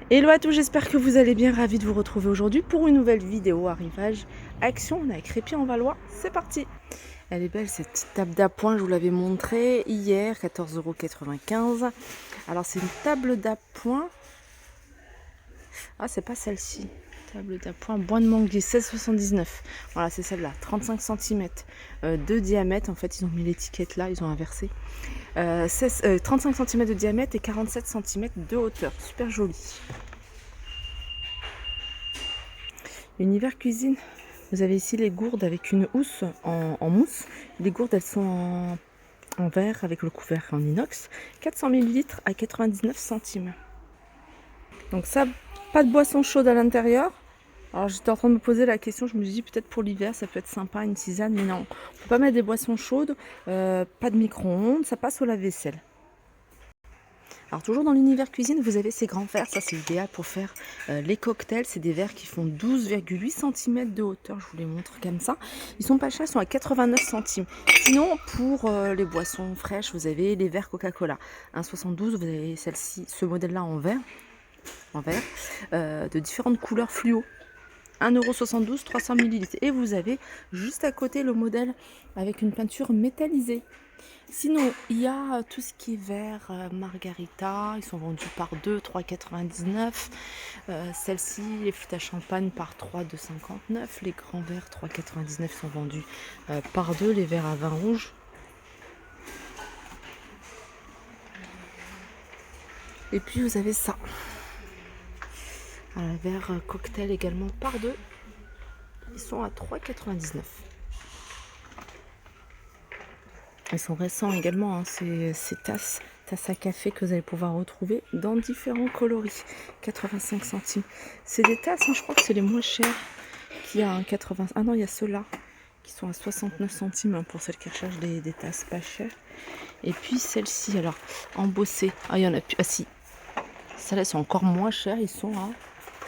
Hello à tous, j'espère que vous allez bien, ravi de vous retrouver aujourd'hui pour une nouvelle vidéo arrivage action. On a crépi en Valois, c'est parti. Elle est belle cette petite table d'appoint, je vous l'avais montré hier, 14,95 €. Alors c'est une table d'appoint, ah c'est pas celle-ci, table d'appoint bois de manguier, 16,79 €. Voilà, c'est celle-là, 35 cm de diamètre, en fait ils ont mis l'étiquette là, ils ont inversé. 35 cm de diamètre et 47 cm de hauteur, super joli. Univers cuisine, vous avez ici les gourdes avec une housse en mousse. Les gourdes elles sont en verre avec le couvercle en inox, 400 ml à 99 centimes. Donc ça, pas de boisson chaude à l'intérieur. Alors j'étais en train de me poser la question, je me dis peut-être pour l'hiver ça peut être sympa une tisane, mais non, on ne peut pas mettre des boissons chaudes, pas de micro-ondes, ça passe au lave-vaisselle. Alors toujours dans l'univers cuisine, vous avez ces grands verres, ça c'est idéal pour faire les cocktails. C'est des verres qui font 12,8 cm de hauteur, je vous les montre comme ça. Ils sont pas chers, ils sont à 89 centimes. Sinon pour les boissons fraîches, vous avez les verres Coca-Cola. 1,72, vous avez celle-ci, ce modèle-là en verre, de différentes couleurs fluo. 1,72 €, 300 ml. Et vous avez juste à côté le modèle avec une peinture métallisée. Sinon, il y a tout ce qui est verre Margarita, ils sont vendus par 2, 3,99 €. Celle-ci, les flûtes à champagne par 3, 2,59 €. Les grands verres 3,99 € sont vendus par 2, les verres à vin rouge. Et puis vous avez ça. Un verre cocktail également par 2. Ils sont à 3,99 €. Ils sont récents également, hein, ces tasses à café que vous allez pouvoir retrouver dans différents coloris. 85 centimes. C'est des tasses, hein, je crois que c'est les moins chers qu'il y a, 80. Ah non, il y a ceux-là qui sont à 69 centimes, hein, pour celles qui recherchent des tasses pas chères. Et puis celle-ci, alors embossée. Ah, il y en a plus. Ah si, celles-là sont encore moins chères. Ils sont à.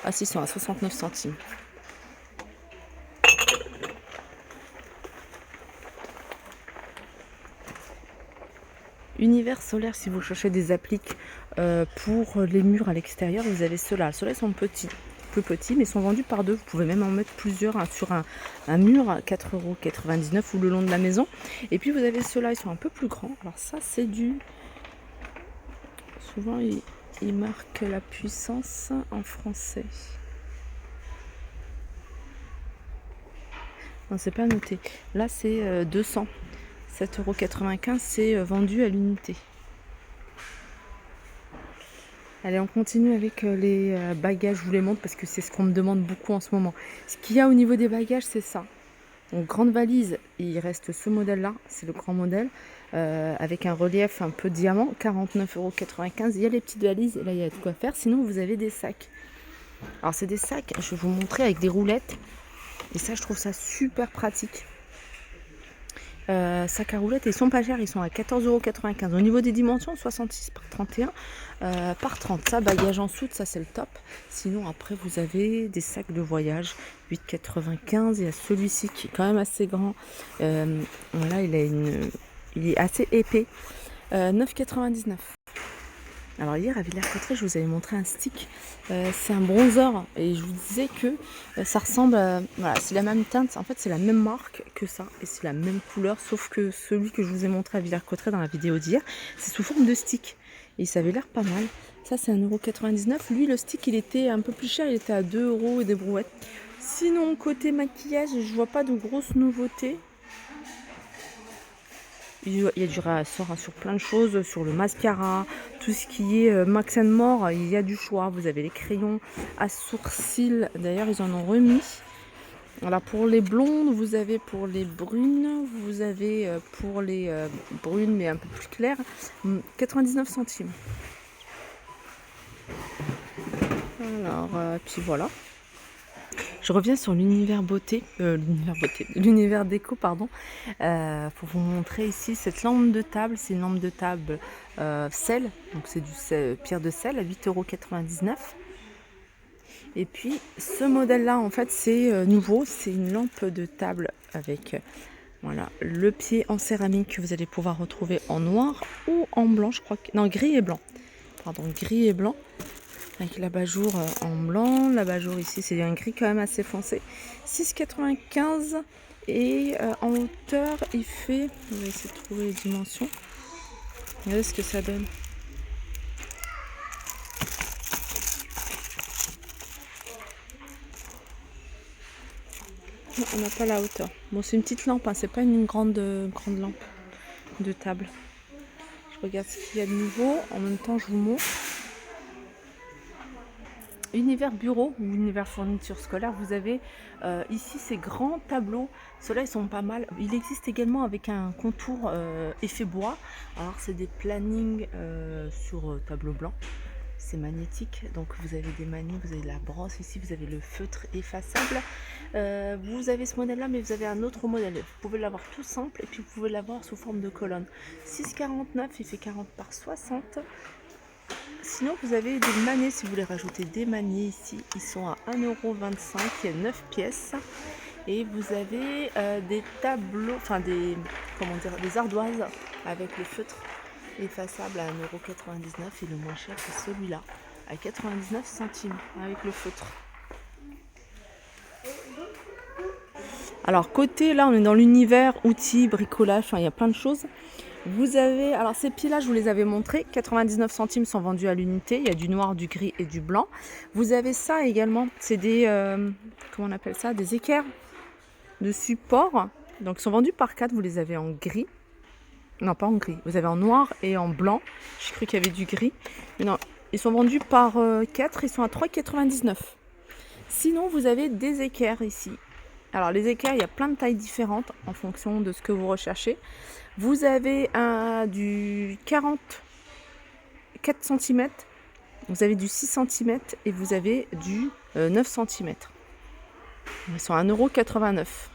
Ah si, ils sont à 69 centimes. Univers solaire, si vous cherchez des appliques pour les murs à l'extérieur, vous avez ceux-là. Ceux-là sont petits, plus petits, mais sont vendus par 2. Vous pouvez même en mettre plusieurs, hein, sur un mur à 4,99 € ou le long de la maison. Et puis vous avez ceux-là, ils sont un peu plus grands. Alors ça, c'est du... Souvent, ils marquent la puissance en français. Non, c'est pas noté. Là, c'est 200. 7,95 €, c'est vendu à l'unité. Allez, on continue avec les bagages, je vous les montre parce que c'est ce qu'on me demande beaucoup en ce moment. Ce qu'il y a au niveau des bagages, c'est ça. Donc grande valise, il reste ce modèle-là, c'est le grand modèle, avec un relief un peu diamant, 49,95 €. Il y a les petites valises, et là il y a de quoi faire. Sinon vous avez des sacs. Alors c'est des sacs, je vais vous montrer avec des roulettes. Et ça, je trouve ça super pratique. Sacs à roulettes, ils sont pas chers, ils sont à 14,95 €. Au niveau des dimensions, 66 par 31 par 30. Ça, bagage en soute, ça c'est le top. Sinon, après, vous avez des sacs de voyage, 8,95 €. Il y a celui-ci qui est quand même assez grand. Voilà, il est assez épais. 9,99 €. Alors hier à Villers-Cotterêts, je vous avais montré un stick, c'est un bronzer et je vous disais que ça ressemble à, voilà, c'est la même teinte, en fait c'est la même marque que ça et c'est la même couleur, sauf que celui que je vous ai montré à Villers-Cotterêts dans la vidéo d'hier, c'est sous forme de stick et ça avait l'air pas mal. Ça c'est 1,99 €, lui le stick il était un peu plus cher, il était à 2 € et des brouettes. Sinon côté maquillage, je vois pas de grosses nouveautés. Il y a du ressort, hein, sur plein de choses, sur le mascara, tout ce qui est Max & More, il y a du choix. Vous avez les crayons à sourcils, d'ailleurs ils en ont remis. Voilà, pour les blondes, vous avez pour les brunes, vous avez pour les brunes mais un peu plus claires, 99 centimes. Alors, puis voilà. Je reviens sur l'univers l'univers déco, pardon, pour vous montrer ici cette lampe de table. C'est une lampe de table sel, donc c'est du pierre de sel à 8,99 €. Et puis ce modèle-là, en fait, c'est nouveau, c'est une lampe de table avec voilà, le pied en céramique que vous allez pouvoir retrouver en noir ou en blanc, je crois que... Non, gris et blanc. Pardon, gris et blanc. avec l'abat-jour en blanc. L'abat-jour ici, c'est un gris quand même assez foncé. 6,95 et en hauteur, il fait... On va essayer de trouver les dimensions. Regardez ce que ça donne. Non, on n'a pas la hauteur. Bon, c'est une petite lampe, hein, c'est pas une grande lampe de table. Je regarde ce qu'il y a de nouveau. En même temps, je vous montre. Univers bureau ou univers fourniture scolaire, vous avez ici ces grands tableaux. Ceux-là, ils sont pas mal. Il existe également avec un contour effet bois. Alors, c'est des plannings sur tableau blanc. C'est magnétique. Donc, vous avez des manies, vous avez la brosse ici, vous avez le feutre effaçable. Vous avez ce modèle-là, mais vous avez un autre modèle. Vous pouvez l'avoir tout simple et puis vous pouvez l'avoir sous forme de colonne. 6,49, il fait 40 par 60. Sinon, vous avez des maniers, si vous voulez rajouter des maniers ici, ils sont à 1,25 €, il y a 9 pièces. Et vous avez des tableaux, enfin des ardoises avec le feutre effaçable à 1,99 € et le moins cher c'est celui-là, à 99 centimes avec le feutre. Alors côté, là on est dans l'univers outils, bricolage, enfin il y a plein de choses. Vous avez, alors ces pieds-là, je vous les avais montrés, 99 centimes sont vendus à l'unité. Il y a du noir, du gris et du blanc. Vous avez ça également, c'est des, comment on appelle ça, des équerres de support. Donc ils sont vendus par 4, vous les avez en gris. Non, pas en gris, vous avez en noir et en blanc. J'ai cru qu'il y avait du gris. Mais non, ils sont vendus par 4, ils sont à 3,99 €. Sinon, vous avez des équerres ici. Alors les équerres, il y a plein de tailles différentes en fonction de ce que vous recherchez. Vous avez du 44 cm, vous avez du 6 cm et vous avez du 9 cm. Ils sont à 1,89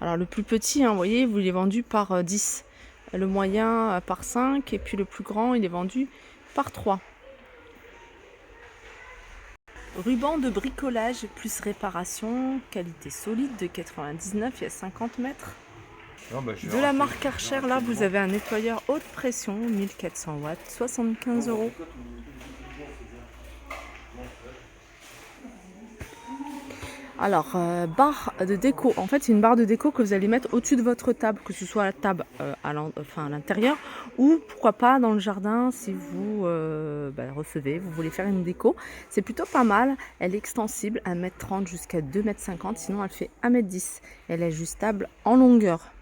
€. Alors le plus petit, hein, vous voyez, vous l'avez vendu par 10. Le moyen par 5 et puis le plus grand, il est vendu par 3. Ruban de bricolage plus réparation, qualité solide de 99, il y a 50 mètres. De la marque Archer, là vous avez un nettoyeur haute pression, 1400 watts, 75 €. Alors, barre de déco. En fait, c'est une barre de déco que vous allez mettre au-dessus de votre table, que ce soit la table à l'intérieur ou pourquoi pas dans le jardin si vous recevez, vous voulez faire une déco. C'est plutôt pas mal. Elle est extensible 1,30 m jusqu'à 2,50 m, sinon elle fait 1,10 m. Elle est ajustable en longueur.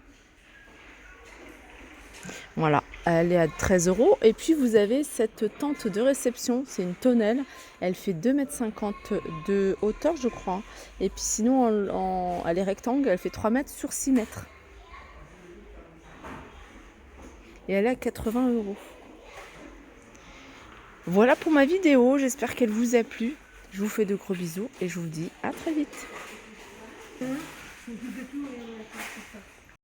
Voilà, elle est à 13 €. Et puis vous avez cette tente de réception, c'est une tonnelle. Elle fait 2,50 m de hauteur, je crois. Et puis sinon, elle est rectangle, elle fait 3 mètres sur 6 mètres. Et elle est à 80 €. Voilà pour ma vidéo, j'espère qu'elle vous a plu. Je vous fais de gros bisous et je vous dis à très vite.